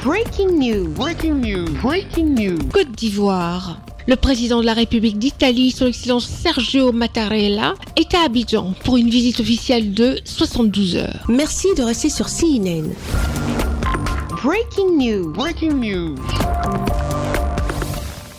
Breaking news. Breaking news. Breaking news. Côte d'Ivoire. Le président de la République d'Italie, son Excellence Sergio Mattarella, est à Abidjan pour une visite officielle de 72 heures. Merci de rester sur CNN. Breaking news. Breaking news.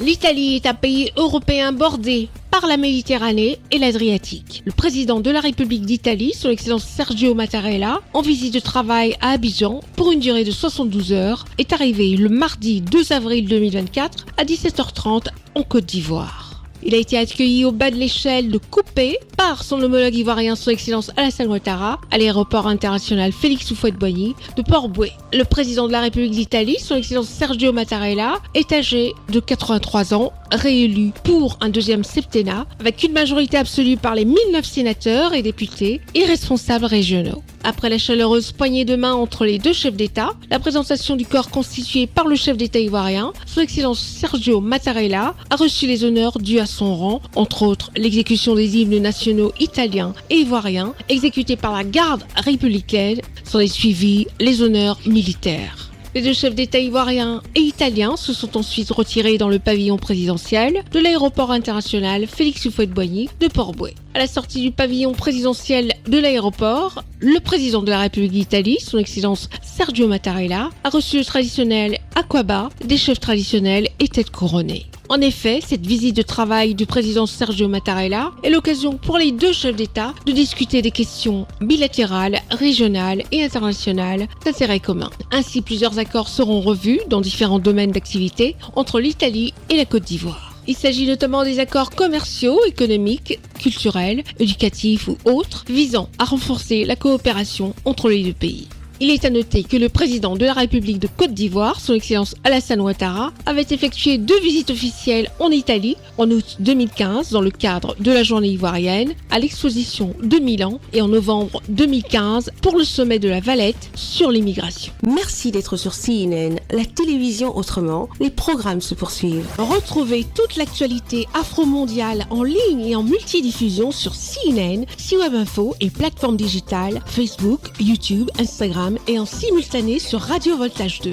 L'Italie est un pays européen bordé par la Méditerranée et l'Adriatique. Le président de la République d'Italie, son Excellence Sergio Mattarella, en visite de travail à Abidjan pour une durée de 72 heures, est arrivé le mardi 2 avril 2024 à 17h30 en Côte d'Ivoire. Il a été accueilli au bas de l'échelle de Coupé par son homologue ivoirien, son Excellence Alassane Ouattara, à l'aéroport international Félix Houphouët-Boigny de Port-Bouët. Le président de la République d'Italie, son Excellence Sergio Mattarella, est âgé de 83 ans, réélu pour un deuxième septennat, avec une majorité absolue par les 1009 sénateurs et députés et responsables régionaux. Après la chaleureuse poignée de main entre les deux chefs d'État, la présentation du corps constitué par le chef d'État ivoirien, son Excellence Sergio Mattarella, a reçu les honneurs dus à son rang, entre autres l'exécution des hymnes nationaux italiens et ivoiriens, exécutés par la garde républicaine, s'en est suivi les honneurs militaires. Les deux chefs d'État ivoiriens et italiens se sont ensuite retirés dans le pavillon présidentiel de l'aéroport international Félix Houphouët-Boigny de Port-Bouët. À la sortie du pavillon présidentiel de l'aéroport, le président de la République d'Italie, son Excellence Sergio Mattarella, a reçu le traditionnel aquaba des chefs traditionnels et têtes couronnées. En effet, cette visite de travail du président Sergio Mattarella est l'occasion pour les deux chefs d'État de discuter des questions bilatérales, régionales et internationales d'intérêt commun. Ainsi, plusieurs accords seront revus dans différents domaines d'activité entre l'Italie et la Côte d'Ivoire. Il s'agit notamment des accords commerciaux, économiques, culturels, éducatifs ou autres visant à renforcer la coopération entre les deux pays. Il est à noter que le président de la République de Côte d'Ivoire, son Excellence Alassane Ouattara, avait effectué 2 visites officielles en Italie en août 2015 dans le cadre de la journée ivoirienne, à l'exposition de Milan et en novembre 2015 pour le sommet de la Valette sur l'immigration. Merci d'être sur CNN, la télévision autrement. Les programmes se poursuivent. Retrouvez toute l'actualité afro-mondiale en ligne et en multidiffusion sur CNN, C-Web Info et plateformes digitales, Facebook, YouTube, Instagram et en simultané sur Radio Voltage 2.